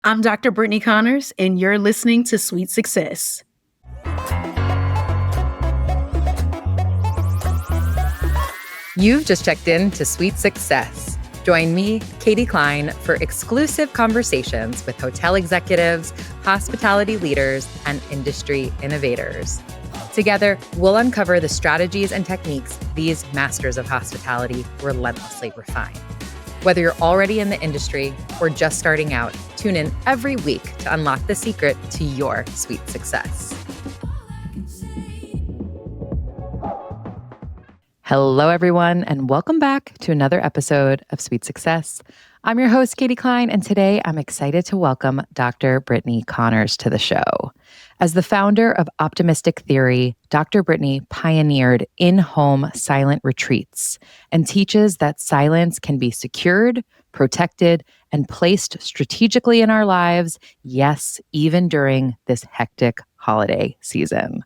I'm Dr. Brittany Conners, and you're listening to Sweet Success. You've just checked in to Sweet Success. Join me, Katie Cline, for exclusive conversations with hotel executives, hospitality leaders, and industry innovators. Together, we'll uncover the strategies and techniques these masters of hospitality relentlessly refine. Whether you're already in the industry or just starting out, tune in every week to unlock the secret to your sweet success. Hello, everyone, and welcome back to another episode of Sweet Success. I'm your host, Katie Cline, and today I'm excited to welcome Dr. Brittany Conners to the show. As the founder of Optimistic Theory, Dr. Brittany pioneered in-home silent retreats and teaches that silence can be secured, protected, and placed strategically in our lives, yes, even during this hectic holiday season.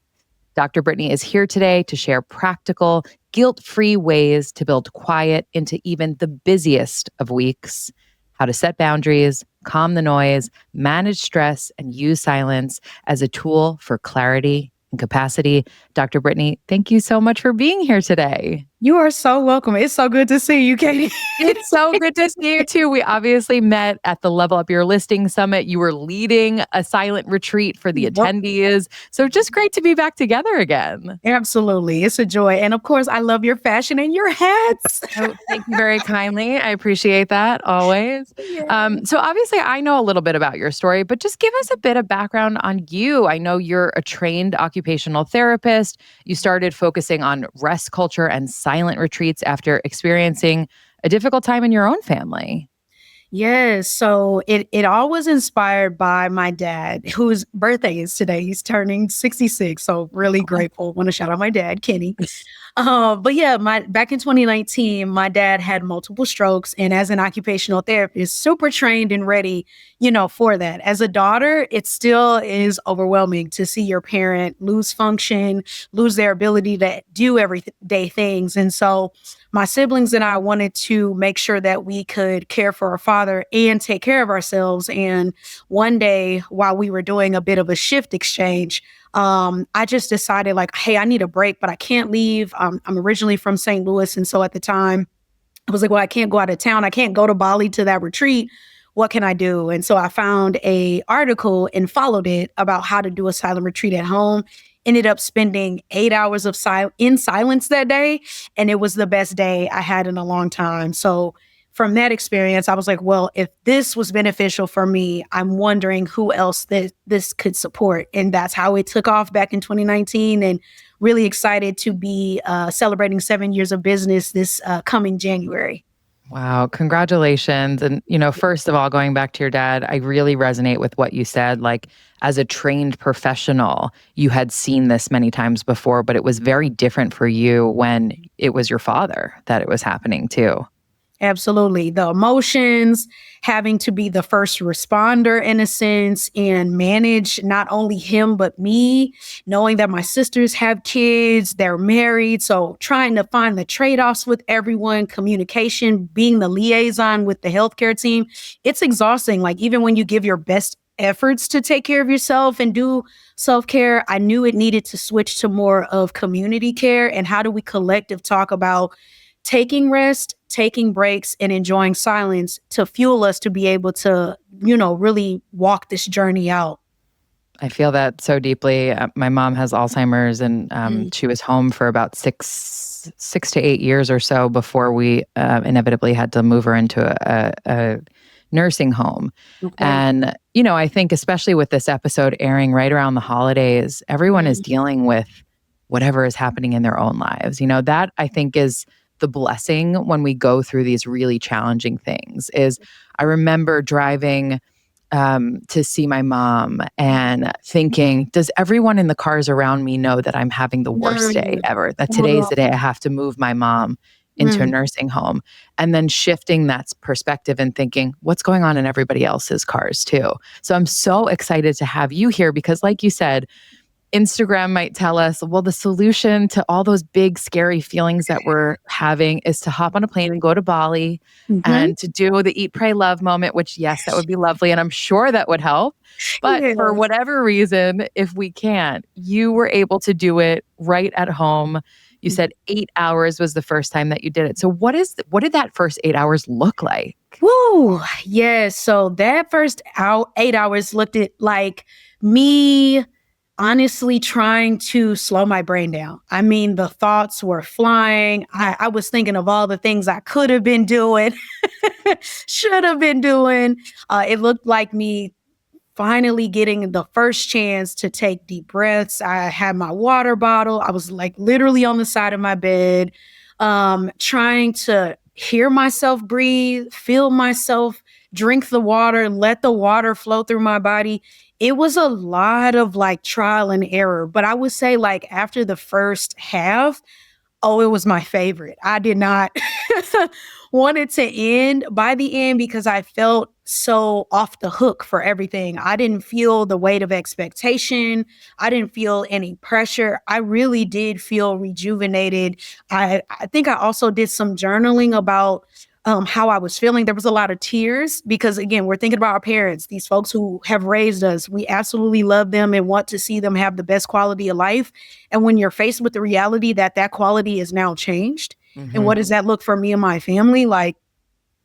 Dr. Brittany is here today to share practical, guilt-free ways to build quiet into even the busiest of weeks, how to set boundaries, calm the noise, manage stress, and use silence as a tool for clarity and capacity. Dr. Brittany, thank you so much for being here today. You are so welcome. It's so good to see you, Katie. It's so good to see you too. We obviously met at the Level Up Your Listing Summit. You were leading a silent retreat for the attendees. So just great to be back together again. Absolutely. It's a joy. And of course, I love your fashion and your hats. Oh, thank you very kindly. I appreciate that always. So obviously I know a little bit about your story, but just give us a bit of background on you. I know you're a trained occupational therapist. You started focusing on rest culture and silent retreats after experiencing a difficult time in your own family. Yes. So it all was inspired by my dad, whose birthday is today. He's turning 66. So really grateful. Want to shout out my dad, Kenny. But yeah, back in 2019, my dad had multiple strokes. And as an occupational therapist, super trained and ready, for that. As a daughter, it still is overwhelming to see your parent lose function, lose their ability to do everyday things. And so my siblings and I wanted to make sure that we could care for our father and take care of ourselves. And one day, while we were doing a bit of a shift exchange, I just decided hey, I need a break, but I can't leave. I'm originally from St. Louis. And so at the time, I was like, well, I can't go out of town. I can't go to Bali to that retreat. What can I do? And so I found an article and followed it about how to do a silent retreat at home. Ended up spending 8 hours of in silence that day. And it was the best day I had in a long time. So from that experience, I was like, well, if this was beneficial for me, I'm wondering who else this could support. And that's how it took off back in 2019. And really excited to be celebrating 7 years of business this coming January. Wow. Congratulations. And, first of all, going back to your dad, I really resonate with what you said. As a trained professional, you had seen this many times before, but it was very different for you when it was your father that it was happening to. Absolutely. The emotions, having to be the first responder in a sense and manage not only him, but me, knowing that my sisters have kids, they're married. So trying to find the trade-offs with everyone, communication, being the liaison with the healthcare team, it's exhausting. Even when you give your best efforts to take care of yourself and do self-care, I knew it needed to switch to more of community care. And how do we collective talk about taking rest, taking breaks, and enjoying silence to fuel us to be able to, really walk this journey out. I feel that so deeply. My mom has Alzheimer's, and she was home for about six to 8 years or so before we inevitably had to move her into a nursing home. Okay. And, I think especially with this episode airing right around the holidays, everyone is dealing with whatever is happening in their own lives. That I think is the blessing when we go through these really challenging things. Is I remember driving to see my mom and thinking, does everyone in the cars around me know that I'm having the worst day ever? That today is the day I have to move my mom into a nursing home. And then shifting that perspective and thinking, what's going on in everybody else's cars too? So I'm so excited to have you here because like you said, Instagram might tell us, well, the solution to all those big, scary feelings that we're having is to hop on a plane and go to Bali Mhm. and to do the eat, pray, love moment, which, yes, that would be lovely. And I'm sure that would help. But for Yes. whatever reason, if we can't, you were able to do it right at home. You said 8 hours was the first time that you did it. So what did that first 8 hours look like? Woo! Yes. So that first 8 hours looked at like me honestly trying to slow my brain down. I mean, the thoughts were flying. I was thinking of all the things I could have been doing, should have been doing. It looked like me finally getting the first chance to take deep breaths. I had my water bottle. I was like literally on the side of my bed, trying to hear myself breathe, feel myself drink the water, let the water flow through my body. It was a lot of like trial and error. But I would say, like, after the first half, oh, it was my favorite. I did not want it to end by the end because I felt so off the hook for everything. I didn't feel the weight of expectation. I didn't feel any pressure. I really did feel rejuvenated. I think I also did some journaling about how I was feeling. There was a lot of tears because, again, we're thinking about our parents, these folks who have raised us. We absolutely love them and want to see them have the best quality of life. And when you're faced with the reality that that quality is now changed, and Mm-hmm. what does that look for me and my family? Like,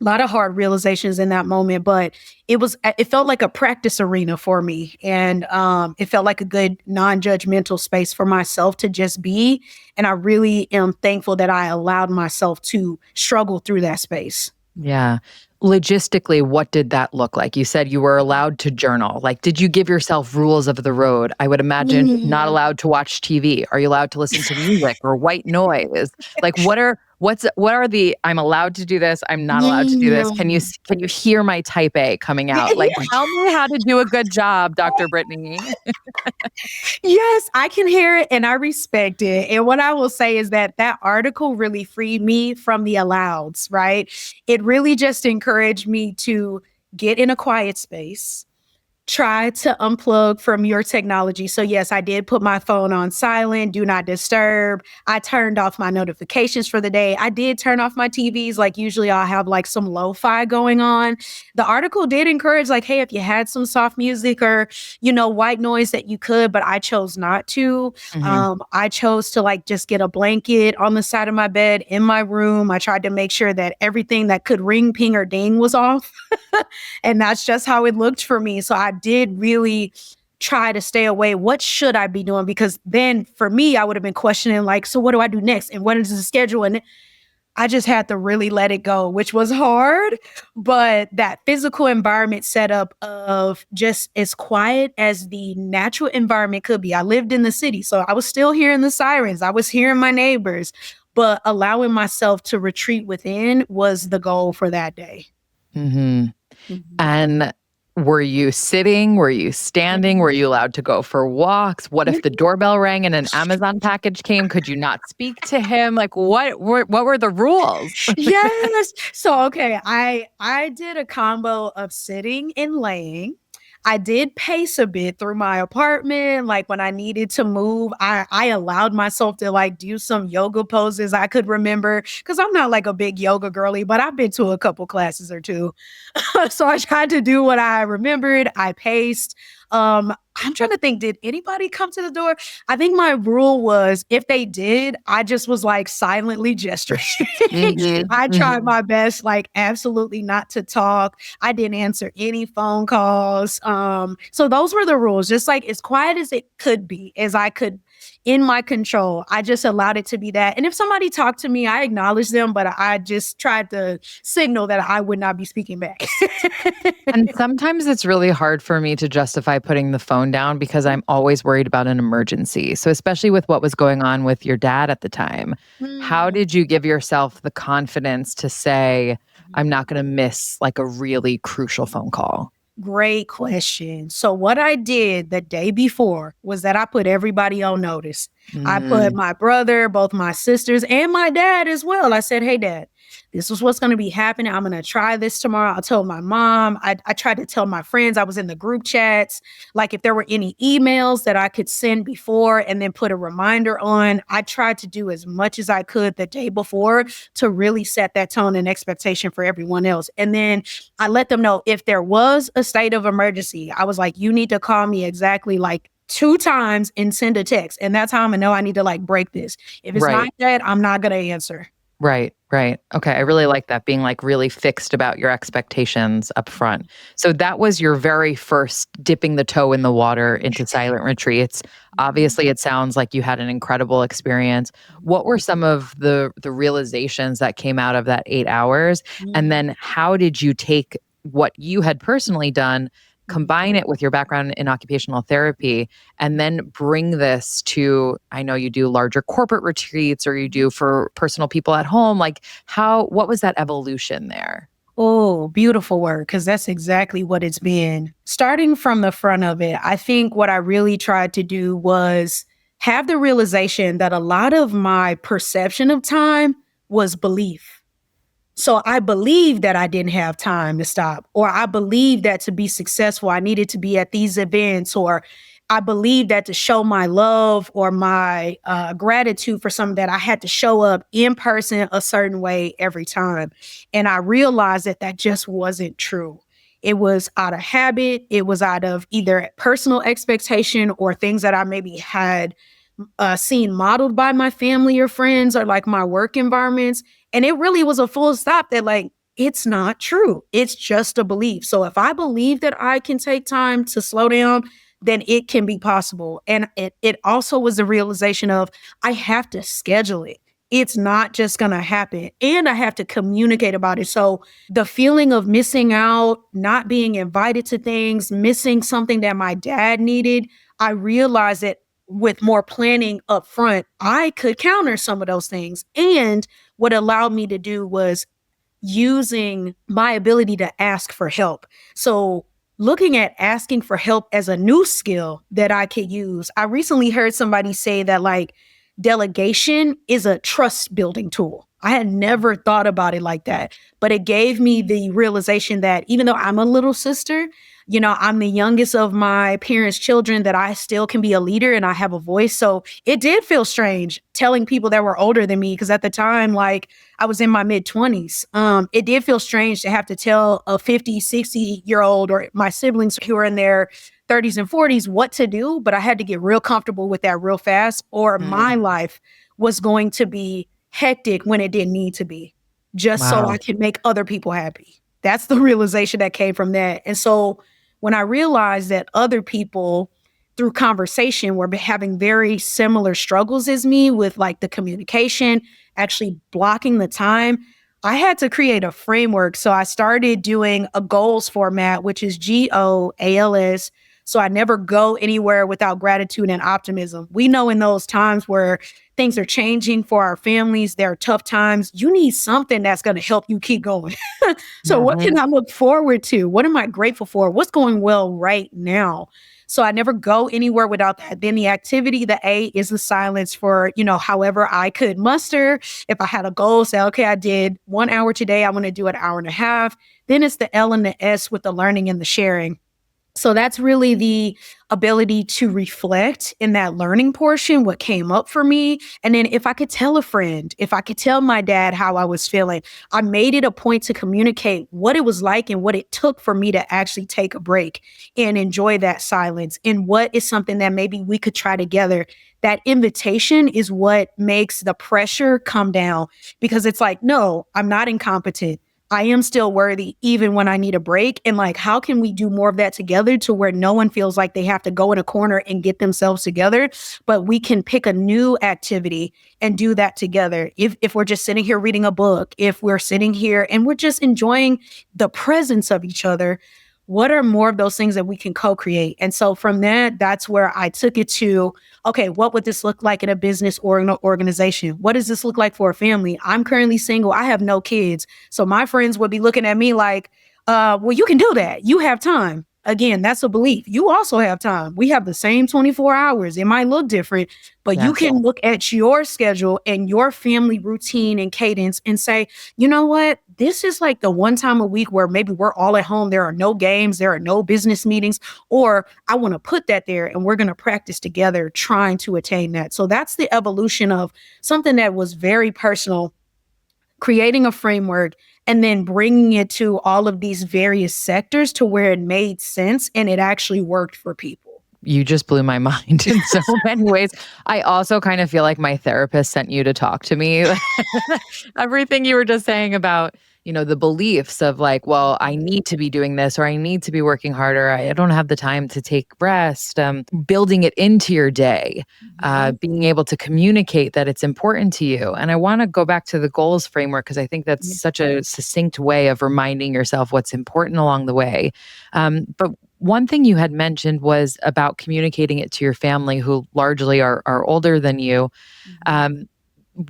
a lot of hard realizations in that moment, but it felt like a practice arena for me. And it felt like a good non-judgmental space for myself to just be. And I really am thankful that I allowed myself to struggle through that space. Yeah. Logistically, what did that look like? You said you were allowed to journal. Like, did you give yourself rules of the road? I would imagine not Mm. allowed to watch TV. Are you allowed to listen to music or white noise? Like, what are the I'm allowed to do this, I'm not allowed to do this? Mm. Can you hear my type A coming out? Like, tell me how to do a good job, Dr. Brittany. Yes, I can hear it and I respect it. And what I will say is that that article really freed me from the allouds, right? It really just encouraged me to get in a quiet space, try to unplug from your technology. So, yes, I did put my phone on silent, do not disturb. I turned off my notifications for the day. I did turn off my TVs. Like, usually I'll have like some lo-fi going on. The article did encourage, like, hey, if you had some soft music or, white noise that you could, but I chose not to. Hmm. I chose to like just get a blanket on the side of my bed in my room. I tried to make sure that everything that could ring, ping, or ding was off. And that's just how it looked for me. So I did really try to stay away. What should I be doing? Because then for me, I would have been questioning, like, so what do I do next? And what is the schedule? And I just had to really let it go, which was hard. But that physical environment setup of just as quiet as the natural environment could be. I lived in the city, so I was still hearing the sirens, I was hearing my neighbors, but allowing myself to retreat within was the goal for that day. Hmm. Mhm. And were you sitting? Were you standing? Were you allowed to go for walks? What if the doorbell rang and an Amazon package came? Could you not speak to him? Like, what were the rules? Yes. So okay, I did a combo of sitting and laying. I did pace a bit through my apartment. Like when I needed to move, I allowed myself to like do some yoga poses I could remember because I'm not like a big yoga girly, but I've been to a couple classes or two. So I tried to do what I remembered. I paced. I'm trying to think, did anybody come to the door? I think my rule was if they did, I just was like silently gesturing. Hmm. I Hmm. tried my best, like absolutely not to talk. I didn't answer any phone calls. So those were the rules, just like as quiet as it could be, as I could in my control. I just allowed it to be that. And if somebody talked to me, I acknowledged them, but I just tried to signal that I would not be speaking back. And sometimes it's really hard for me to justify putting the phone down because I'm always worried about an emergency. So, especially with what was going on with your dad at the time, how Mm. did you give yourself the confidence to say, I'm not going to miss like a really crucial phone call? Great question. So, what I did the day before was that I put everybody on notice. I put Mm. my brother, both my sisters, and my dad as well. I said, hey, dad, this is what's going to be happening. I'm going to try this tomorrow. I told my mom. I tried to tell my friends. I was in the group chats. Like if there were any emails that I could send before and then put a reminder on, I tried to do as much as I could the day before to really set that tone and expectation for everyone else. And then I let them know if there was a state of emergency, I was like, you need to call me exactly like 2 times and send a text. And that's how I'm gonna know I need to like break this. If it's not Right. that, I'm not gonna answer. Right, right. Okay, I really like that, being like really fixed about your expectations up front. So that was your very first dipping the toe in the water into silent retreats. Obviously, it sounds like you had an incredible experience. What were some of the realizations that came out of that 8 hours? And then how did you take what you had personally done, combine it with your background in occupational therapy, and then bring this to, I know you do larger corporate retreats or you do for personal people at home. Like what was that evolution there? Oh, beautiful word, because that's exactly what it's been. Starting from the front of it, I think what I really tried to do was have the realization that a lot of my perception of time was belief. So I believed that I didn't have time to stop, or I believed that to be successful, I needed to be at these events, or I believed that to show my love or my gratitude for something that I had to show up in person a certain way every time. And I realized that that just wasn't true. It was out of habit. It was out of either personal expectation or things that I maybe had seen modeled by my family or friends or like my work environments. And it really was a full stop that like, it's not true. It's just a belief. So if I believe that I can take time to slow down, then it can be possible. And it also was the realization of I have to schedule it. It's not just going to happen. And I have to communicate about it. So the feeling of missing out, not being invited to things, missing something that my dad needed, I realized that with more planning up front, I could counter some of those things. And what allowed me to do was using my ability to ask for help. So looking at asking for help as a new skill that I could use. I recently heard somebody say that like delegation is a trust building tool. I had never thought about it like that, but it gave me the realization that even though I'm a little sister, I'm the youngest of my parents' children, that I still can be a leader and I have a voice. So it did feel strange telling people that were older than me, because at the time, like I was in my mid 20s. It did feel strange to have to tell a 50, 60-year-old or my siblings who are in their 30s and 40s what to do. But I had to get real comfortable with that real fast, or my life was going to be hectic when it didn't need to be, just so I Wow. could make other people happy. That's the realization that came from that. And so when I realized that other people through conversation were having very similar struggles as me with like the communication, actually blocking the time, I had to create a framework. So I started doing a goals format, which is GOALS. So I never go anywhere without gratitude and optimism. We know in those times where things are changing for our families, there are tough times, you need something that's going to help you keep going. So what Mhm. can I look forward to? What am I grateful for? What's going well right now? So I never go anywhere without that. Then the activity, the A, is the silence for, however I could muster. If I had a goal, say, okay, I did 1 hour today, I want to do an hour and a half. Then it's the L and the S with the learning and the sharing. So that's really the ability to reflect in that learning portion, what came up for me. And then if I could tell a friend, if I could tell my dad how I was feeling, I made it a point to communicate what it was like and what it took for me to actually take a break and enjoy that silence, and what is something that maybe we could try together. That invitation is what makes the pressure come down, because it's like, no, I'm not incompetent. I am still worthy even when I need a break. And like, how can we do more of that together to where no one feels like they have to go in a corner and get themselves together, but we can pick a new activity and do that together. If we're just sitting here reading a book, if we're sitting here and we're just enjoying the presence of each other, what are more of those things that we can co-create? And so from that, that's where I took it to, okay, what would this look like in a business or an organization? What does this look like for a family? I'm currently single. I have no kids. So my friends would be looking at me like, well, you can do that. You have time. again, that's a belief. You also have time. We have the same 24 hours. It might look different, but you Yes. can look at your schedule and your family routine and cadence and say, you know what? This is like the one time a week where maybe we're all at home. There are no games, there are no business meetings, or I want to put that there and we're going to practice together trying to attain that. So that's the evolution of something that was very personal, creating a framework and then bringing it to all of these various sectors to where it made sense and it actually worked for people. You just blew my mind in so many ways. I also kind of feel like my therapist sent you to talk to me. Everything you were just saying about, the beliefs of like, well, I need to be doing this or I need to be working harder. I don't have the time to take rest. Building it into your day, being able to communicate that it's important to you. And I want to go back to the goals framework because I think that's such a succinct way of reminding yourself what's important along the way. But one thing you had mentioned was about communicating it to your family who largely are older than you.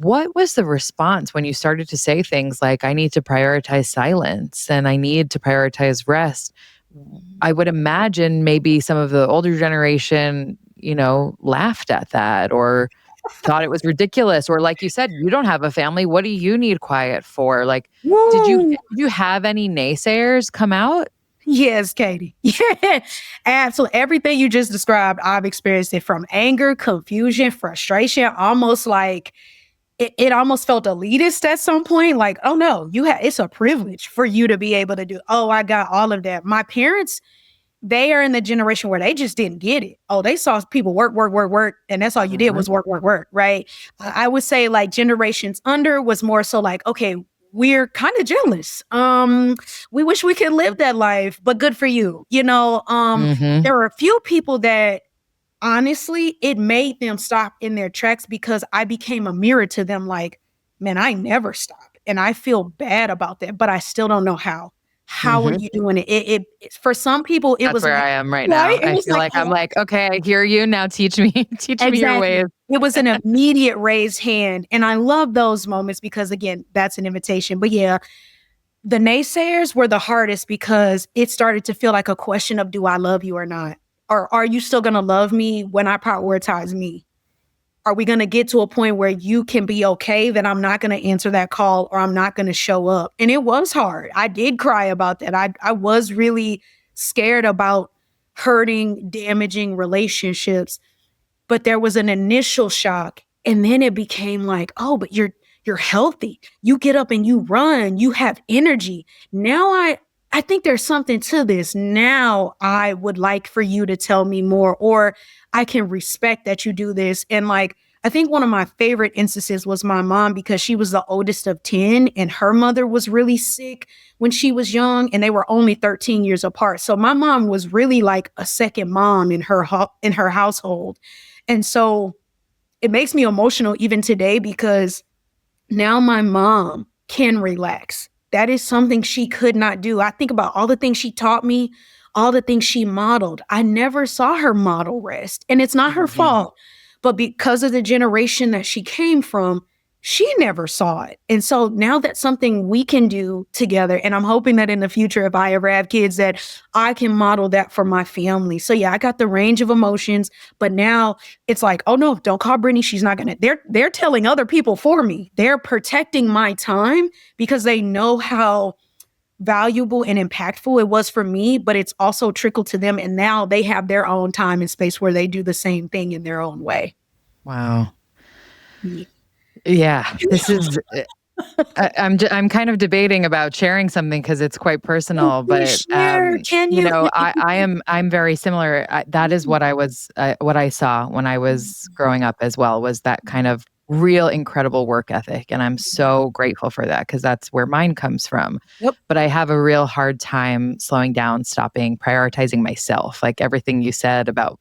What was the response when you started to say things like, I need to prioritize silence and I need to prioritize rest? I would imagine maybe some of the older generation, laughed at that or thought it was ridiculous. Or like you said, you don't have a family. What do you need quiet for? Like, did you have any naysayers come out? Yes, Katie. Yeah, absolutely. Everything you just described, I've experienced it, from anger, confusion, frustration, almost like it almost felt elitist at some point. Like, oh no, it's a privilege for you to be able to do. Oh, I got all of that. My parents, they are in the generation where they just didn't get it. Oh, they saw people work, work, work, work, and that's all you did was work, work, work, right? I would say like generations under was more so like, okay, we're kind of jealous. We wish we could live that life, but good for you. There were a few people that honestly, it made them stop in their tracks because I became a mirror to them. Like, man, I never stop. And I feel bad about that, but I still don't know how. How are you doing it? It for some people, it That's was where like, I am right right? now. I feel like I'm like, okay, I hear you now. Teach me, teach me your Exactly. ways. It was an immediate raised hand. And I love those moments because, again, that's an invitation. But yeah, the naysayers were the hardest because it started to feel like a question of, do I love you or not? Or are you still going to love me when I prioritize me? Are we going to get to a point where you can be okay that I'm not going to answer that call or I'm not going to show up? And it was hard. I did cry about that. I was really scared about hurting, damaging relationships, but there was an initial shock. And then it became like, oh, but you're healthy. You get up and you run, you have energy. Now I think there's something to this. Now I would like for you to tell me more, or I can respect that you do this. And like, I think one of my favorite instances was my mom, because she was the oldest of 10 and her mother was really sick when she was young and they were only 13 years apart. So my mom was really like a second mom in her household. And so it makes me emotional even today because now my mom can relax. That is something she could not do. I think about all the things she taught me, all the things she modeled. I never saw her model rest. And it's not her fault. But because of the generation that she came from, she never saw it. And so now that's something we can do together. And I'm hoping that in the future, if I ever have kids, that I can model that for my family. So yeah, I got the range of emotions, but now it's like, oh no, don't call Brittany. She's not gonna, they're telling other people for me. They're protecting my time because they know how valuable and impactful it was for me, but it's also trickled to them. And now they have their own time and space where they do the same thing in their own way. Wow. Yeah, this is. I'm kind of debating about sharing something because it's quite personal, but Can you? I'm very similar. That is what I saw when I was growing up as well, was that kind of real incredible work ethic, and I'm so grateful for that because that's where mine comes from. Yep. But I have a real hard time slowing down, stopping, prioritizing myself. Like everything you said about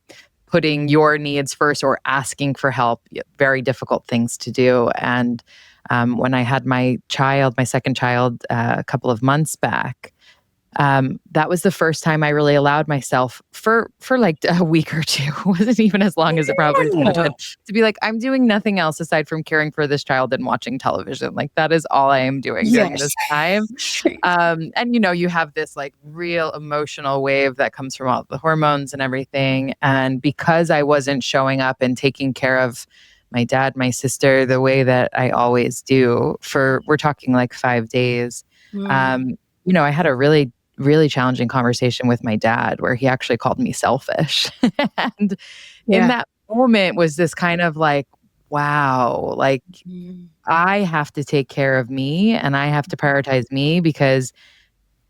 putting your needs first or asking for help, very difficult things to do. And when I had my second child, a couple of months back, That was the first time I really allowed myself for like a week or two. It wasn't even as long as it probably should have Yeah. been, to be like, I'm doing nothing else aside from caring for this child and watching television. Like that is all I am doing during Yes. this time. And you have this like real emotional wave that comes from all the hormones and everything. And because I wasn't showing up and taking care of my dad, my sister, the way that I always do we're talking like 5 days. Mm, Um, I had a really challenging conversation with my dad where he actually called me selfish. And in yeah. that moment was this kind of like, wow, like Mm. I have to take care of me and I have to prioritize me because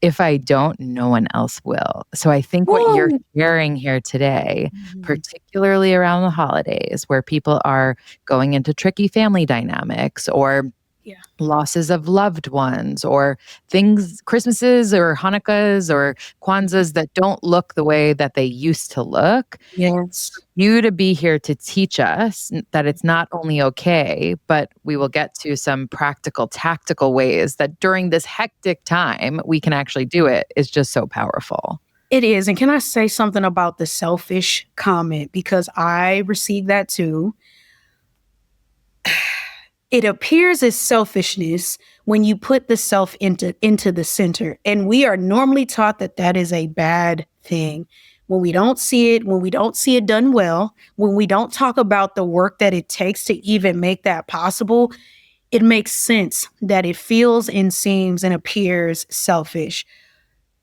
if I don't, no one else will. So I think what you're Woo. sharing here today, Mhm. particularly around the holidays where people are going into tricky family dynamics or Yeah. losses of loved ones or things, Christmases or Hanukkahs or Kwanzas that don't look the way that they used to look. Yes. You to be here to teach us that it's not only okay, but we will get to some practical, tactical ways that during this hectic time we can actually do it is just so powerful. It is. And can I say something about the selfish comment? Because I received that too. It appears as selfishness when you put the self into the center. And we are normally taught that that is a bad thing. When we don't see it, when we don't see it done well, when we don't talk about the work that it takes to even make that possible, it makes sense that it feels and seems and appears selfish.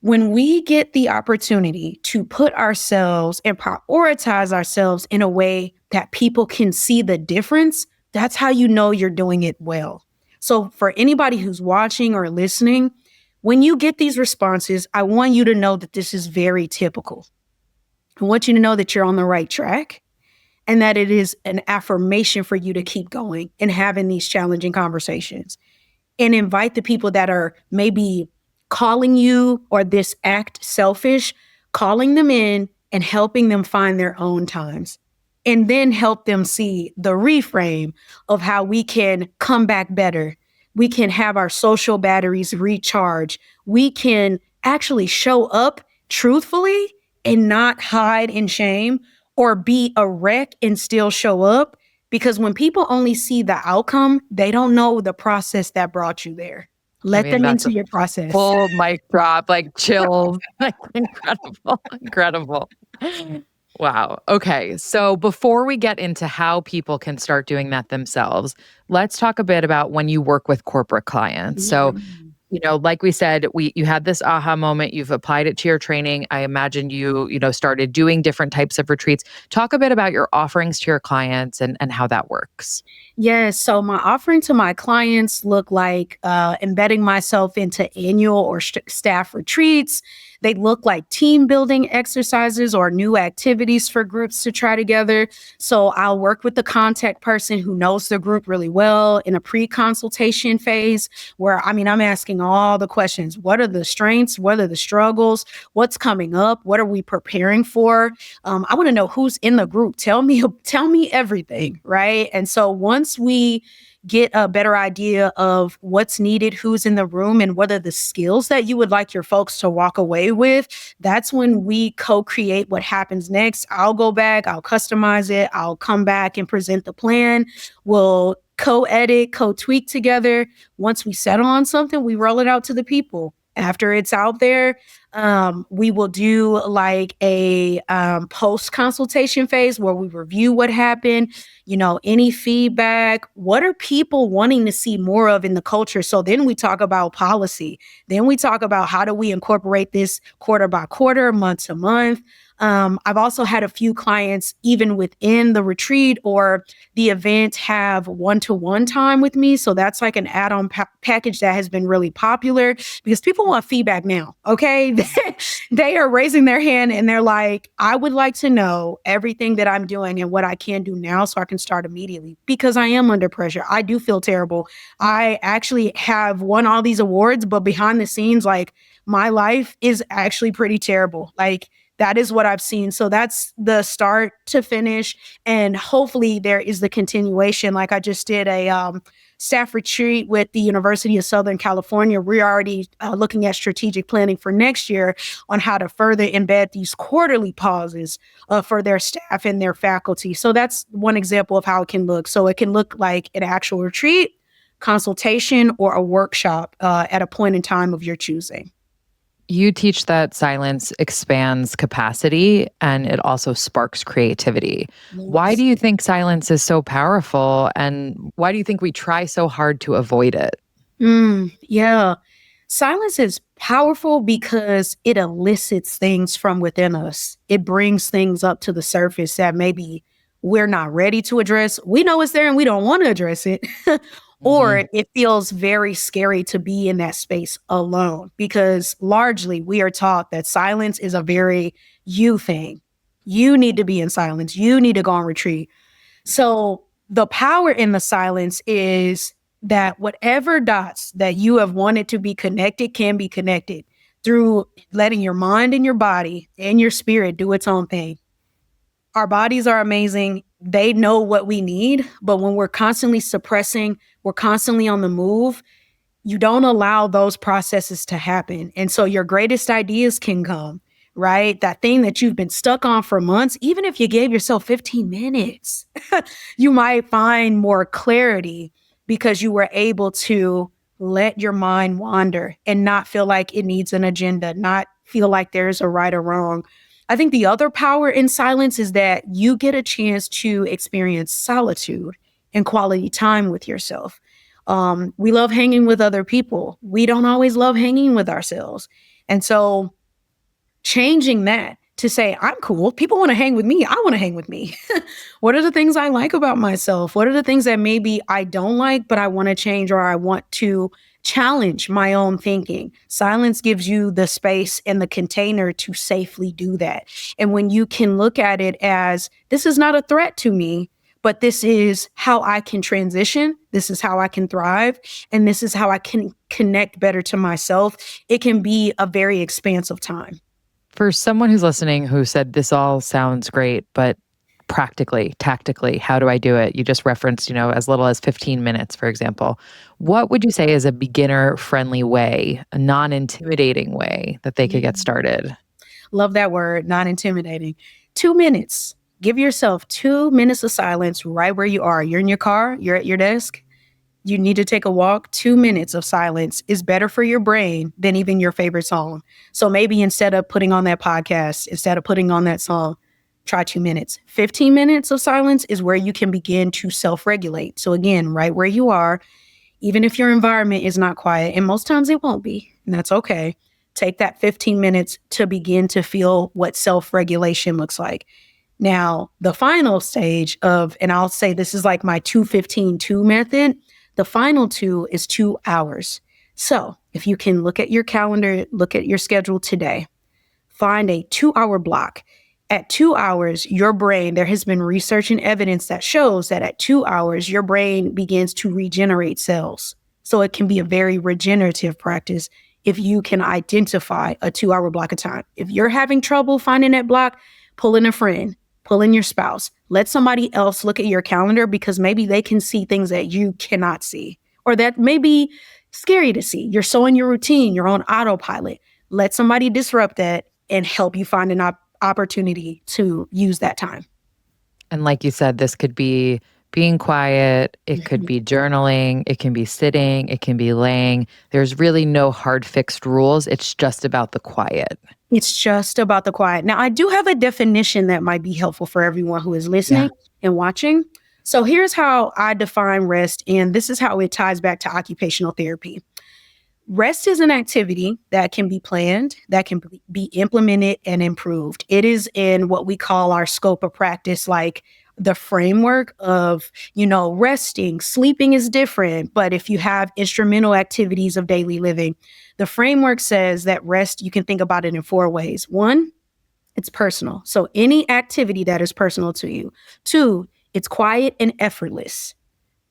When we get the opportunity to put ourselves and prioritize ourselves in a way that people can see the difference, that's how you know you're doing it well. So, for anybody who's watching or listening, when you get these responses, I want you to know that this is very typical. I want you to know that you're on the right track and that it is an affirmation for you to keep going and having these challenging conversations and invite the people that are maybe calling you or this act selfish, calling them in and helping them find their own times. And then help them see the reframe of how we can come back better. We can have our social batteries recharge. We can actually show up truthfully and not hide in shame or be a wreck and still show up, because when people only see the outcome, they don't know the process that brought you there. I Let mean, them that's into a your process. full mic drop, like chills, like incredible, incredible. Wow. Okay. So before we get into how people can start doing that themselves, let's talk a bit about when you work with corporate clients. So Mm. like we said, you had this aha moment, you've applied it to your training. I imagine you started doing different types of retreats. Talk a bit about your offerings to your clients and how that works. Yes. So my offering to my clients look like embedding myself into annual or staff retreats. They look like team building exercises or new activities for groups to try together. So I'll work with the contact person who knows the group really well in a pre-consultation phase where, I mean, I'm asking all the questions. What are the strengths? What are the struggles? What's coming up? What are we preparing for? I want to know who's in the group. Tell me everything, right? And so once we get a better idea of what's needed, who's in the room, and what are the skills that you would like your folks to walk away with, that's when we co-create what happens next. I'll go back, I'll customize it, I'll come back and present the plan. We'll co-edit, co-tweak together. Once we settle on something, we roll it out to the people. After it's out there, we will do like a post consultation phase where we review what happened, any feedback, what are people wanting to see more of in the culture. So then we talk about policy. Then we talk about how do we incorporate this quarter by quarter, month to month. I've also had a few clients, even within the retreat or the event, have one-to-one time with me. So that's like an add-on package that has been really popular because people want feedback now. Okay. They are raising their hand and they're like, I would like to know everything that I'm doing and what I can do now so I can start immediately because I am under pressure. I do feel terrible. I actually have won all these awards, but behind the scenes, like my life is actually pretty terrible. Like, that is what I've seen. So that's the start to finish. And hopefully there is the continuation. Like I just did staff retreat with the University of Southern California, we're already looking at strategic planning for next year on how to further embed these quarterly pauses for their staff and their faculty. So that's one example of how it can look. So it can look like an actual retreat, consultation, or a workshop at a point in time of your choosing. You teach that silence expands capacity and it also sparks creativity. Why Yes. do you think silence is so powerful? And why do you think we try so hard to avoid it? Yeah. Silence is powerful because it elicits things from within us. It brings things up to the surface that maybe we're not ready to address. We know it's there and we don't want to address it. Or Mhm. it feels very scary to be in that space alone because largely we are taught that silence is a very you thing. You need to be in silence. You need to go on retreat. So the power in the silence is that whatever dots that you have wanted to be connected can be connected through letting your mind and your body and your spirit do its own thing. Our bodies are amazing. They know what we need, but when we're constantly suppressing, we're constantly on the move, you don't allow those processes to happen. And so your greatest ideas can come, right? That thing that you've been stuck on for months, even if you gave yourself 15 minutes, you might find more clarity because you were able to let your mind wander and not feel like it needs an agenda, not feel like there's a right or wrong. I think the other power in silence is that you get a chance to experience solitude and quality time with yourself. We love hanging with other people. We don't always love hanging with ourselves. And so changing that to say, I'm cool. People want to hang with me. I want to hang with me. What are the things I like about myself? What are the things that maybe I don't like, but I want to change or I want to challenge my own thinking? Silence gives you the space and the container to safely do that. And when you can look at it as this is not a threat to me, but this is how I can transition. This is how I can thrive. And this is how I can connect better to myself. It can be a very expansive time. For someone who's listening who said this all sounds great, but practically, tactically, how do I do it? You just referenced, as little as 15 minutes, for example. What would you say is a beginner friendly way, a non intimidating way that they could get Mm. started? Love that word, not intimidating. 2 minutes. Give yourself 2 minutes of silence right where you are. You're in your car, you're at your desk, you need to take a walk. 2 minutes of silence is better for your brain than even your favorite song. So maybe instead of putting on that podcast, instead of putting on that song, try 2 minutes. 15 minutes of silence is where you can begin to self regulate. So again, right where you are, even if your environment is not quiet, and most times it won't be, and that's okay. Take that 15 minutes to begin to feel what self regulation looks like. Now, the final stage of, and I'll say this is like my 2-15-2 method, the final two is 2 hours. So if you can look at your calendar, look at your schedule today, find a 2 hour block. At 2 hours, your brain, there has been research and evidence that shows that at 2 hours, your brain begins to regenerate cells. So it can be a very regenerative practice if you can identify a 2 hour block of time. If you're having trouble finding that block, pull in a friend, pull in your spouse, let somebody else look at your calendar because maybe they can see things that you cannot see or that may be scary to see. You're so in your routine, you're on autopilot. Let somebody disrupt that and help you find an opportunity to use that time. And like you said, this could be being quiet, it could Mhm. be journaling, it can be sitting, it can be laying. There's really no hard fixed rules. It's just about the quiet. It's just about the quiet. Now, I do have a definition that might be helpful for everyone who is Yeah. listening and watching. So here's how I define rest, and this is how it ties back to occupational therapy. Rest is an activity that can be planned, that can be implemented and improved. It is in what we call our scope of practice, like the framework of, resting, sleeping is different. But if you have instrumental activities of daily living, the framework says that rest, you can think about it in 4 ways. One, it's personal. So any activity that is personal to you. Two, it's quiet and effortless.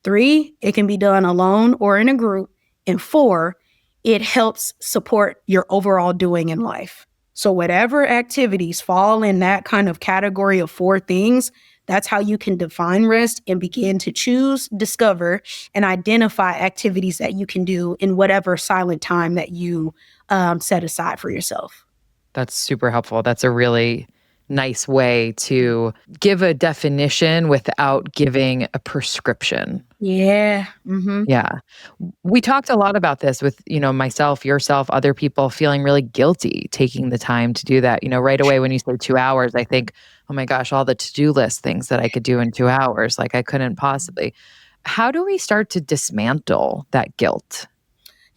Three, it can be done alone or in a group. And four, it helps support your overall doing in life. So whatever activities fall in that kind of category of four things, that's how you can define rest and begin to choose, discover, and identify activities that you can do in whatever silent time that you set aside for yourself. That's super helpful. That's a really nice way to give a definition without giving a prescription. Yeah. Yeah. We talked a lot about this with, myself, yourself, other people feeling really guilty taking the time to do that. Right away when you say 2 hours, I think, oh my gosh, all the to-do list things that I could do in 2 hours, like I couldn't possibly. How do we start to dismantle that guilt?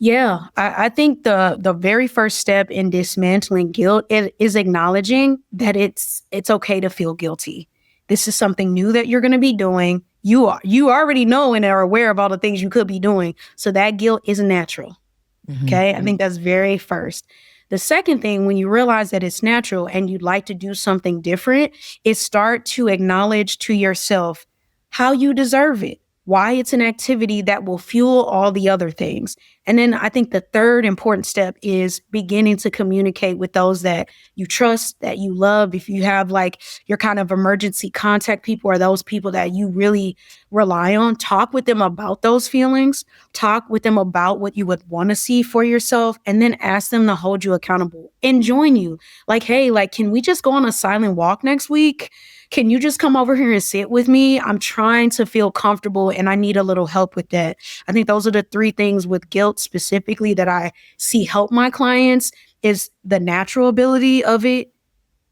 Yeah, I think the very first step in dismantling guilt is acknowledging that it's okay to feel guilty. This is something new that you're going to be doing. You already know and are aware of all the things you could be doing, so that guilt is natural. Mhm. Okay, I think that's very first. The second thing, when you realize that it's natural and you'd like to do something different, is start to acknowledge to yourself how you deserve it, why it's an activity that will fuel all the other things. And then I think the third important step is beginning to communicate with those that you trust, that you love. If you have like your kind of emergency contact people or those people that you really rely on, talk with them about those feelings, talk with them about what you would want to see for yourself, and then ask them to hold you accountable and join you. Like, hey, like, can we just go on a silent walk next week? Can you just come over here and sit with me? I'm trying to feel comfortable and I need a little help with that. I think those are the three things with guilt specifically that I see help my clients is the natural ability of it.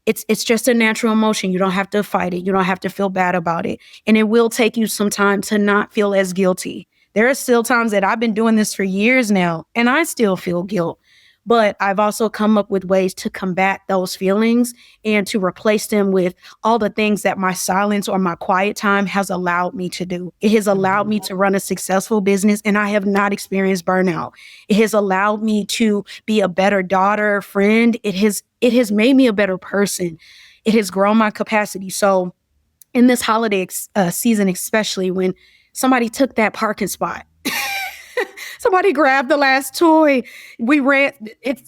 It's just a natural emotion. You don't have to fight it. You don't have to feel bad about it. And it will take you some time to not feel as guilty. There are still times that I've been doing this for years now and I still feel guilt. But I've also come up with ways to combat those feelings and to replace them with all the things that my silence or my quiet time has allowed me to do. It has allowed me to run a successful business and I have not experienced burnout. It has allowed me to be a better daughter, friend. It has made me a better person. It has grown my capacity. So in this holiday season, especially when somebody took that parking spot, somebody grabbed the last toy.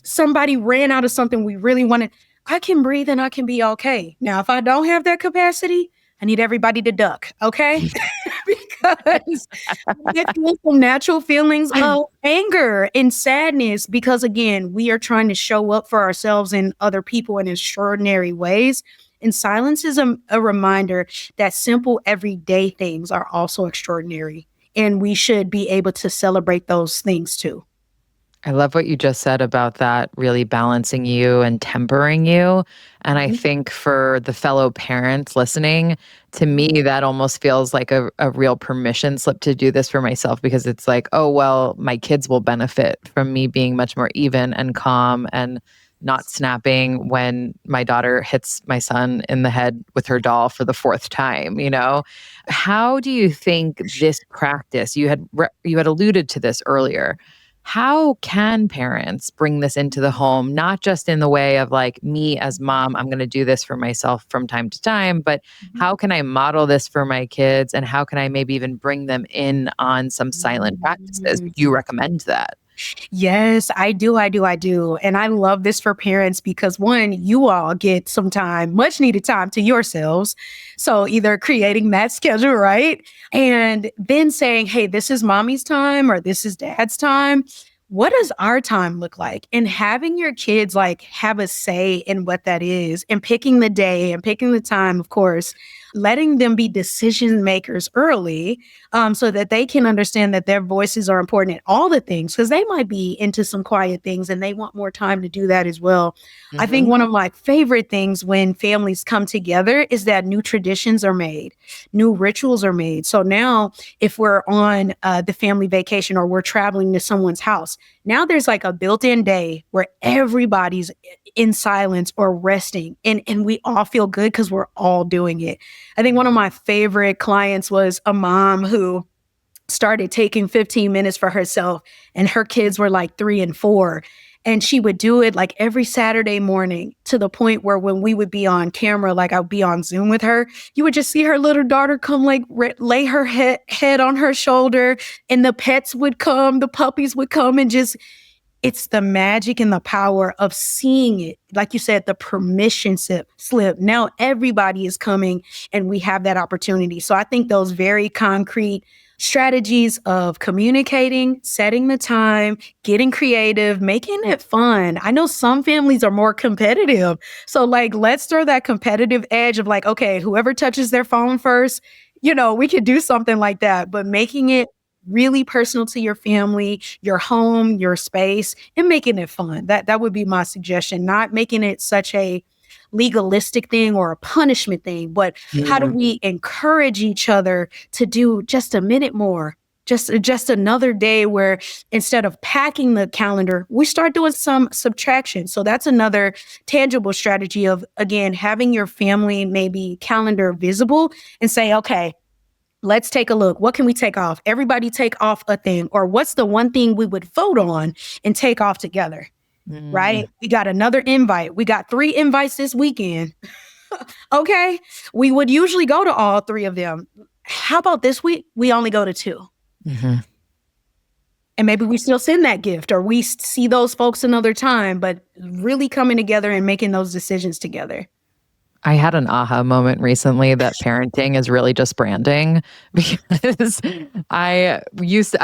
Somebody ran out of something we really wanted. I can breathe and I can be okay. Now, if I don't have that capacity, I need everybody to duck, okay? Because I feel some natural feelings of anger and sadness because, again, we are trying to show up for ourselves and other people in extraordinary ways. And silence is a reminder that simple everyday things are also extraordinary. And we should be able to celebrate those things too. I love what you just said about that really balancing you and tempering you. And I Mhm. think for the fellow parents listening, to me, that almost feels like a real permission slip to do this for myself because it's like, oh, well, my kids will benefit from me being much more even and calm and not snapping when my daughter hits my son in the head with her doll for the fourth time. How do you think this practice, you had alluded to this earlier, how can parents bring this into the home, not just in the way of like me as mom, I'm going to do this for myself from time to time, but how can I model this for my kids? And how can I maybe even bring them in on some silent practices? Mhm. Do you recommend that? Yes, I do. I do. I do. And I love this for parents because one, you all get some time, much needed time to yourselves. So either creating that schedule, right? And then saying, hey, this is mommy's time or this is dad's time. What does our time look like? And having your kids like have a say in what that is and picking the day and picking the time, of course, letting them be decision makers early so that they can understand that their voices are important in all the things because they might be into some quiet things and they want more time to do that as well. I think Mhm. one of my favorite things when families come together is that new traditions are made, new rituals are made. So now, if we're on the family vacation or we're traveling to someone's house, now there's like a built in day where everybody's in silence or resting and we all feel good because we're all doing it. I think one of my favorite clients was a mom who started taking 15 minutes for herself and her kids were like 3 and 4. And she would do it like every Saturday morning to the point where when we would be on camera, like I'd be on Zoom with her, you would just see her little daughter come like lay her head on her shoulder and the pets would come, the puppies would come and just It's the magic and the power of seeing it. Like you said, the permission slip. Now everybody is coming and we have that opportunity. So I think those very concrete strategies of communicating, setting the time, getting creative, making it fun. I know some families are more competitive. So like, let's throw that competitive edge of like, okay, whoever touches their phone first, we could do something like that, but making it really personal to your family, your home, your space, and making it fun. That would be my suggestion, not making it such a legalistic thing or a punishment thing, but how do we encourage each other to do just a minute more? Just another day where instead of packing the calendar, we start doing some subtraction. So that's another tangible strategy of, again, having your family maybe calendar visible and say, okay, let's take a look. What can we take off? Everybody take off a thing. Or what's the one thing we would vote on and take off together? Right? We got another invite. We got 3 invites this weekend. Okay. We would usually go to all 3 of them. How about this week? We only go to 2. And maybe we still send that gift or we see those folks another time, but really coming together and making those decisions together. I had an aha moment recently that parenting is really just branding, because I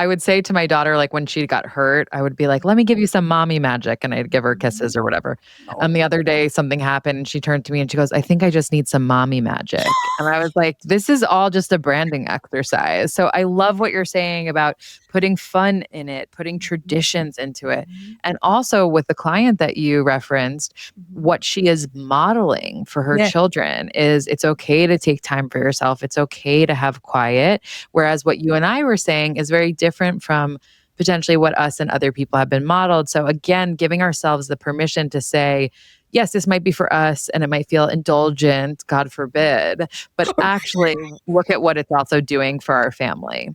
would say to my daughter, like when she got hurt, I would be like, let me give you some mommy magic. And I'd give her kisses or whatever. And the other day something happened and she turned to me and she goes, I think I just need some mommy magic. And I was like, this is all just a branding exercise. So I love what you're saying about putting fun in it, putting traditions into it. And also with the client that you referenced, what she is modeling for her children is it's okay to take time for yourself. It's okay to have quiet. Whereas what you and I were saying is very different from potentially what us and other people have been modeled. So again, giving ourselves the permission to say, yes, this might be for us and it might feel indulgent, God forbid, but actually look at what it's also doing for our family.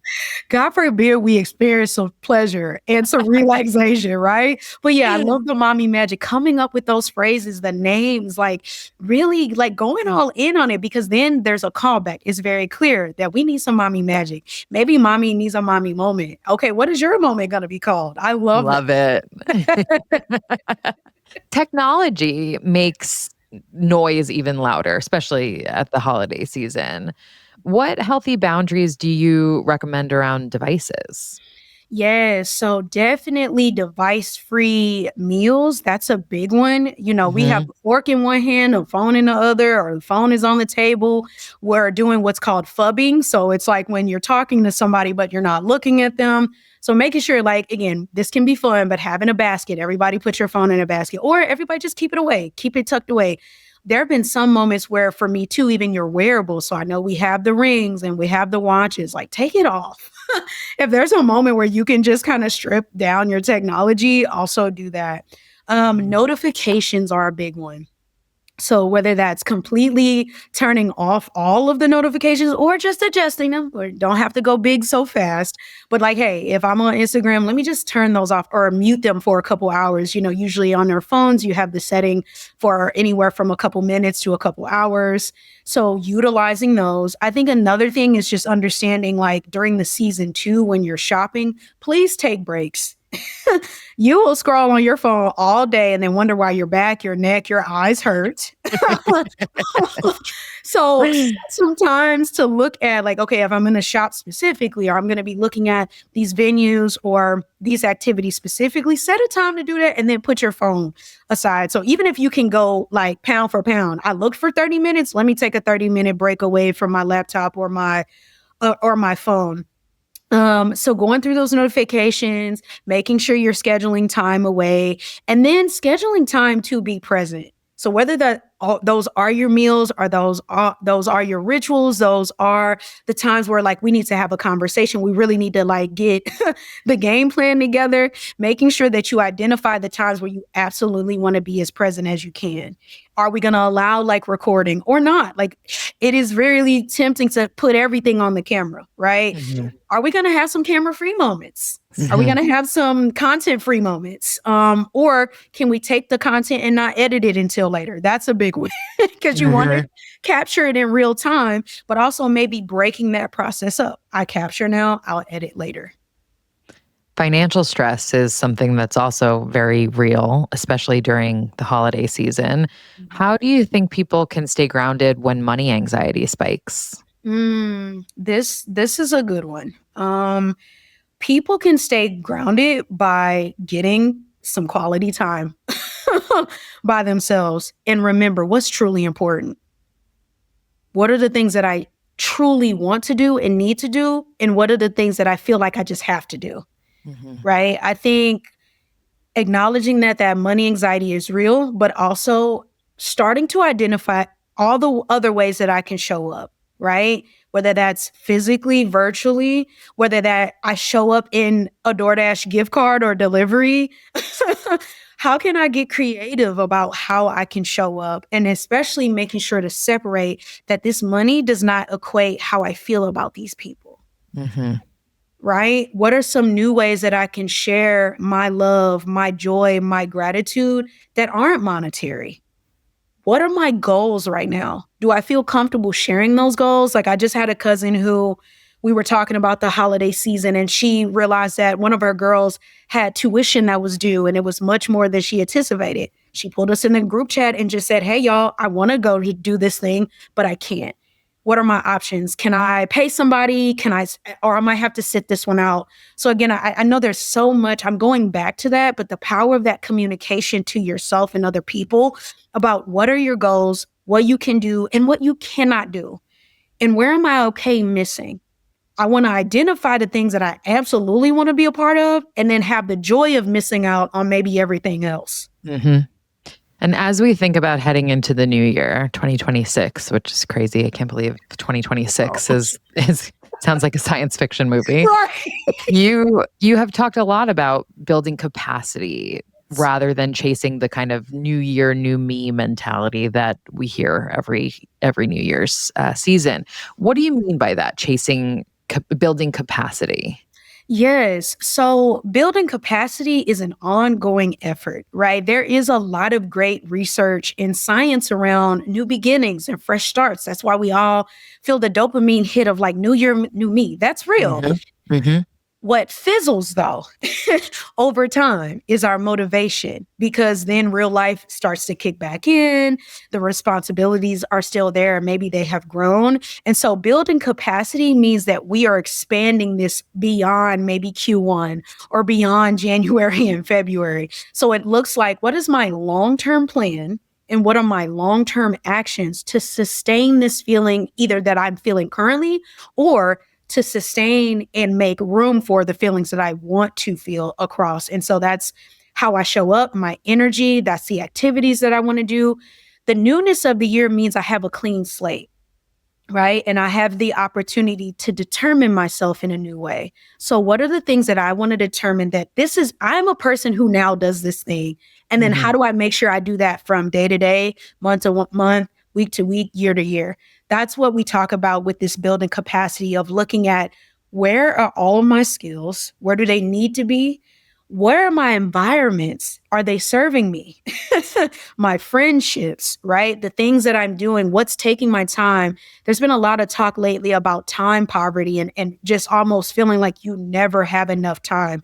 God forbid we experience some pleasure and some relaxation, right? But yeah, I love the mommy magic, coming up with those phrases, the names, like really like going all in on it, because then there's a callback. It's very clear that we need some mommy magic. Maybe mommy needs a mommy moment. Okay, what is your moment going to be called? I love it. Technology makes noise even louder, especially at the holiday season. What healthy boundaries do you recommend around devices? Yes, so definitely device-free meals. That's a big one. We have a fork in one hand, a phone in the other, or the phone is on the table. We're doing what's called fubbing. So it's like when you're talking to somebody, but you're not looking at them. So making sure, like, again, this can be fun, but having a basket, everybody put your phone in a basket, or everybody just keep it away, keep it tucked away. There have been some moments where for me too, even your wearables. So I know we have the rings and we have the watches, like take it off. If there's a moment where you can just kind of strip down your technology, also do that. Notifications are a big one. So whether that's completely turning off all of the notifications or just adjusting them, or don't have to go big so fast, but like, hey, if I'm on Instagram, let me just turn those off or mute them for a couple hours. Usually on their phones, you have the setting for anywhere from a couple minutes to a couple hours. So utilizing those. I think another thing is just understanding, like during the season too, when you're shopping, please take breaks. You will scroll on your phone all day and then wonder why your back, your neck, your eyes hurt. So sometimes to look at like, okay, if I'm going to shop specifically, or I'm going to be looking at these venues or these activities specifically, set a time to do that and then put your phone aside. So even if you can go like pound for pound, I looked for 30 minutes, let me take a 30-minute break away from my laptop or my phone. So going through those notifications, making sure you're scheduling time away, and then scheduling time to be present. So whether those are your meals, or those are your rituals, those are the times where like we need to have a conversation. We really need to like get the game plan together, making sure that you identify the times where you absolutely want to be as present as you can. Are we going to allow like recording or not? Like it is really tempting to put everything on the camera, right? Are we going to have some camera-free moments? Are we going to have some content-free moments? Or can we take the content and not edit it until later? That's a big one because you want to capture it in real time, but also maybe breaking that process up. I capture now, I'll edit later. Financial stress is something that's also very real, especially during the holiday season. Mhm. How do you think people can stay grounded when money anxiety spikes? This is a good one. People can stay grounded by getting some quality time by themselves and remember what's truly important. What are the things that I truly want to do and need to do? And what are the things that I feel like I just have to do? Mhm. Right. I think acknowledging that money anxiety is real, but also starting to identify all the other ways that I can show up, right? Whether that's physically, virtually, whether that I show up in a DoorDash gift card or delivery. How can I get creative about how I can show up? And especially making sure to separate that this money does not equate how I feel about these people, Mhm. right? What are some new ways that I can share my love, my joy, my gratitude that aren't monetary? What are my goals right now? Do I feel comfortable sharing those goals? Like I just had a cousin who we were talking about the holiday season and she realized that one of her girls had tuition that was due and it was much more than she anticipated. She pulled us in the group chat and just said, "Hey y'all, I want to go to do this thing, but I can't. What are my options? Can I pay somebody? Or I might have to sit this one out." So again, I know there's so much, I'm going back to that, but the power of that communication to yourself and other people about what are your goals, what you can do, and what you cannot do. And where am I okay missing? I want to identify the things that I absolutely want to be a part of and then have the joy of missing out on maybe everything else. Mhm. And as we think about heading into the new year, 2026, which is crazy. I can't believe Oh. 2026 is sounds like a science fiction movie. Right. You have talked a lot about building capacity rather than chasing the kind of new year, new me mentality that we hear every New Year's season. What do you mean by that? Building capacity. Yes. So building capacity is an ongoing effort, right? There is a lot of great research and science around new beginnings and fresh starts. That's why we all feel the dopamine hit of like new year, new me. That's real. Hmm. Hmm. What fizzles though over time is our motivation because then real life starts to kick back in. The responsibilities are still there. Maybe they have grown. And so building capacity means that we are expanding this beyond maybe Q1 or beyond January and February. So it looks like what is my long term plan? And what are my long term actions to sustain this feeling, either that I'm feeling currently or to sustain and make room for the feelings that I want to feel across. And so that's how I show up, my energy, that's the activities that I want to do. The newness of the year means I have a clean slate, right? And I have the opportunity to determine myself in a new way. So, what are the things that I want to determine that I'm a person who now does this thing? And then how Hmm. do I make sure I do that from day to day, month to month, week to week, year to year? That's what we talk about with this building capacity of looking at where are all of my skills? Where do they need to be? Where are my environments? Are they serving me? My friendships, right? The things that I'm doing, what's taking my time. There's been a lot of talk lately about time poverty and just almost feeling like you never have enough time.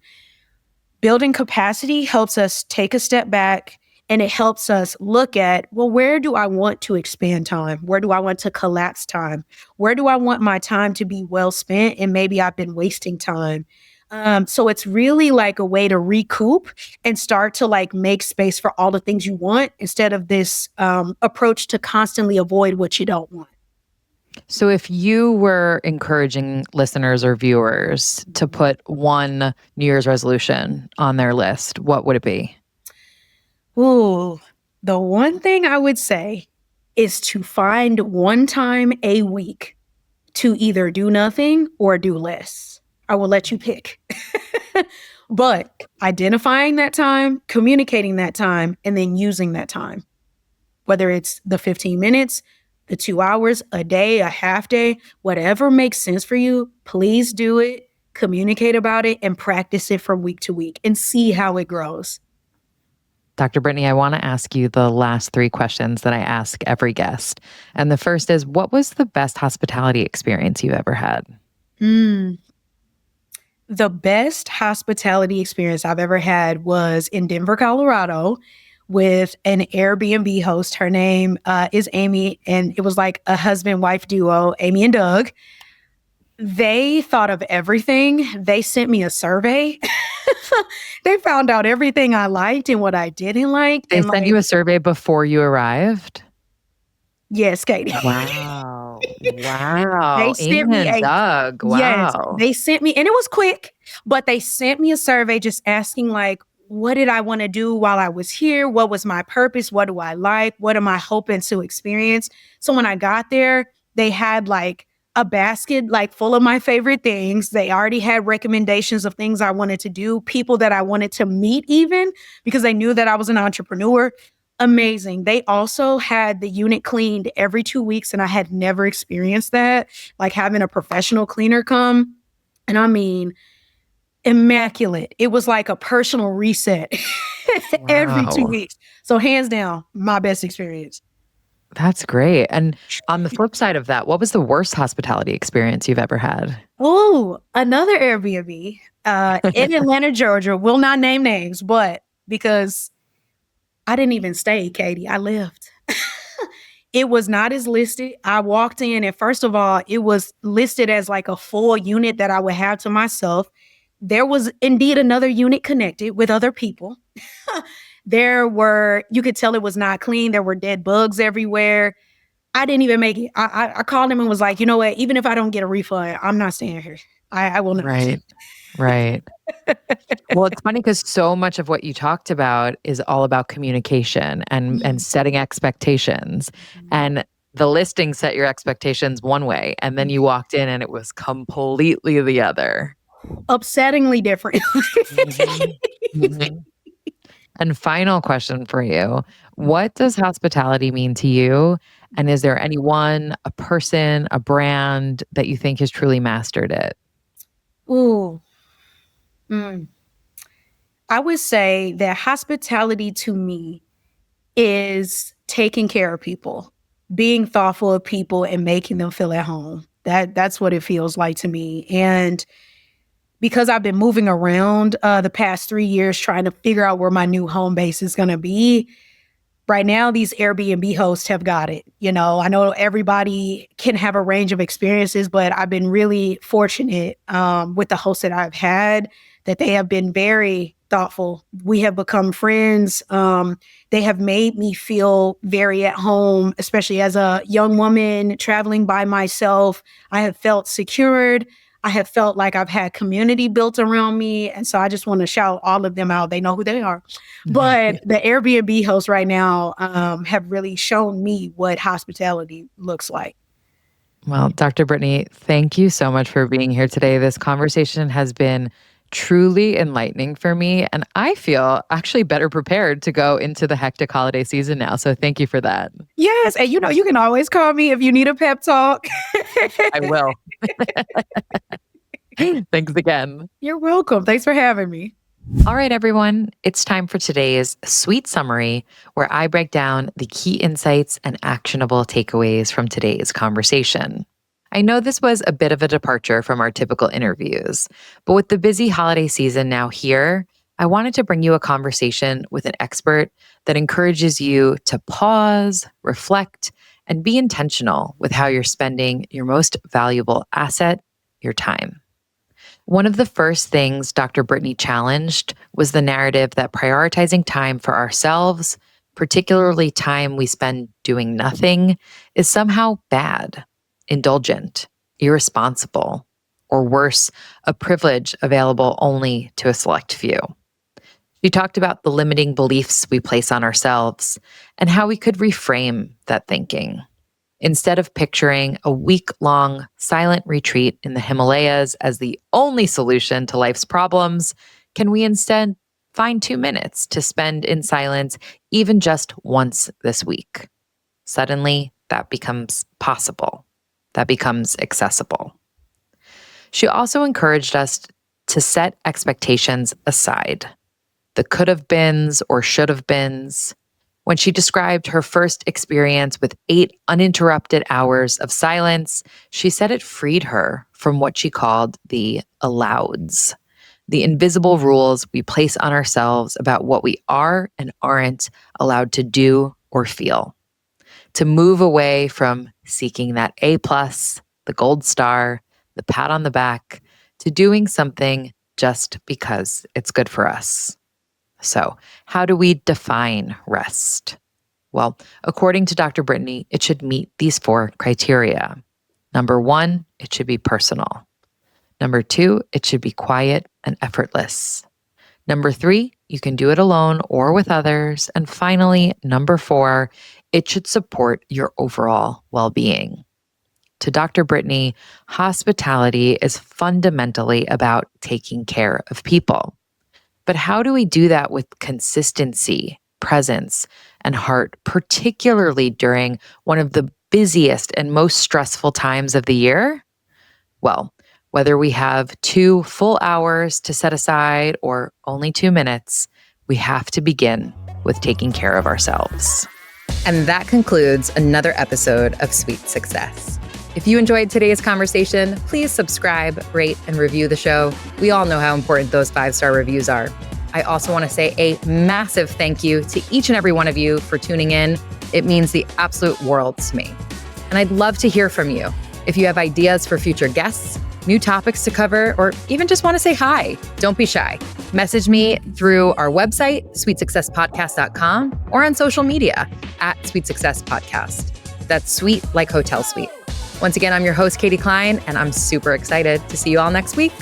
Building capacity helps us take a step back and it helps us look at, well, where do I want to expand time? Where do I want to collapse time? Where do I want my time to be well spent? And maybe I've been wasting time. So it's really like a way to recoup and start to like make space for all the things you want instead of this approach to constantly avoid what you don't want. So, if you were encouraging listeners or viewers to put one New Year's resolution on their list, what would it be? Ooh, the one thing I would say is to find one time a week to either do nothing or do less. I will let you pick. But identifying that time, communicating that time, and then using that time, whether it's the 15 minutes, the 2 hours, a day, a half day, whatever makes sense for you, please do it, communicate about it, and practice it from week to week and see how it grows. Dr. Brittany, I want to ask you the last three questions that I ask every guest. And the first is, what was the best hospitality experience you ever had? Mm, The best hospitality experience I've ever had was in Denver, Colorado, with an Airbnb host. Her name is Amy, and it was like a husband wife duo, Amy and Doug. They thought of everything. They sent me a survey. They found out everything I liked and what I didn't like. They And send you like, a survey before you arrived? yes, Katie. Wow. They Wow. sent Amy me and a Doug. Yes, Wow. they sent me, and it was quick, but they sent me a survey just asking like, what did I want to do while I was here? What was my purpose? What do I like? What am I hoping to experience? So when I got there, they had like a basket like full of my favorite things. They already had recommendations of things I wanted to do, people that I wanted to meet even because they knew that I was an entrepreneur. Amazing. They also had the unit cleaned every 2 weeks, and I had never experienced that, like having a professional cleaner come. And I mean, immaculate. It was like a personal reset every two Wow. weeks. So, hands down, my best experience. That's great. And on the flip side of that, what was the worst hospitality experience you've ever had? Oh, another Airbnb in Atlanta, Georgia. Will not name names, but because I didn't even stay, Katie, I left. It was not as listed. I walked in, and first of all, it was listed as like a full unit that I would have to myself. There was indeed another unit connected with other people. You could tell it was not clean. There were dead bugs everywhere. I didn't even make it. I called him and was like, you know what? Even if I don't get a refund, I'm not staying here. I will not. Right. Right. Well, it's funny because so much of what you talked about is all about communication and Yes. setting expectations. Mhm. And the listing set your expectations one way, and then you walked in and it was completely the other. Upsettingly different. Mhm. Mhm. And final question for you. What does hospitality mean to you? And is there anyone, a person, a brand that you think has truly mastered it? Ooh. Mm. I would say that hospitality to me is taking care of people, being thoughtful of people and making them feel at home. That's what it feels like to me. And because I've been moving around the past 3 years trying to figure out where my new home base is going to be, right now these Airbnb hosts have got it. You know, I know everybody can have a range of experiences, but I've been really fortunate with the hosts that I've had that they have been very thoughtful. We have become friends. They have made me feel very at home, especially as a young woman traveling by myself. I have felt secured. I have felt like I've had community built around me. And so I just want to shout all of them out. They know who they are. But the Airbnb hosts right now have really shown me what hospitality looks like. Well, Dr. Brittany, thank you so much for being here today. This conversation has been truly enlightening for me, and I feel actually better prepared to go into the hectic holiday season now. So thank you for that. Yes. And you know, you can always call me if you need a pep talk. I will. Thanks again. You're welcome. Thanks for having me. All right, everyone, it's time for today's sweet summary where I break down the key insights and actionable takeaways from today's conversation. I know this was a bit of a departure from our typical interviews, but with the busy holiday season now here, I wanted to bring you a conversation with an expert that encourages you to pause, reflect, and be intentional with how you're spending your most valuable asset, your time. One of the first things Dr. Brittany challenged was the narrative that prioritizing time for ourselves, particularly time we spend doing nothing, is somehow bad, indulgent, irresponsible, or worse, a privilege available only to a select few. She talked about the limiting beliefs we place on ourselves and how we could reframe that thinking. Instead of picturing a week long silent retreat in the Himalayas as the only solution to life's problems, can we instead find 2 minutes to spend in silence, even just once this week? Suddenly, that becomes possible. That becomes accessible. She also encouraged us to set expectations aside, the could have beens or should have beens, When she described her first experience with 8 uninterrupted hours of silence, she said it freed her from what she called the allows, the invisible rules we place on ourselves about what we are and aren't allowed to do or feel. To move away from seeking that A+, the gold star, the pat on the back, to doing something just because it's good for us. So, how do we define rest? Well, according to Dr. Brittany, it should meet these 4 criteria. Number 1, it should be personal. Number 2, it should be quiet and effortless. Number 3, you can do it alone or with others. And finally, number 4, it should support your overall well-being. To Dr. Brittany, hospitality is fundamentally about taking care of people. But how do we do that with consistency, presence, and heart, particularly during one of the busiest and most stressful times of the year? Well, whether we have 2 full hours to set aside or only 2 minutes, we have to begin with taking care of ourselves. And that concludes another episode of Sweet Success. If you enjoyed today's conversation, please subscribe, rate, and review the show. We all know how important those 5-star reviews are. I also want to say a massive thank you to each and every one of you for tuning in. It means the absolute world to me. And I'd love to hear from you. If you have ideas for future guests, new topics to cover, or even just want to say hi, don't be shy. Message me through our website, sweetsuccesspodcast.com, or on social media at Sweet Success Podcast. That's sweet like hotel suite. Once again, I'm your host, Katie Cline, and I'm super excited to see you all next week.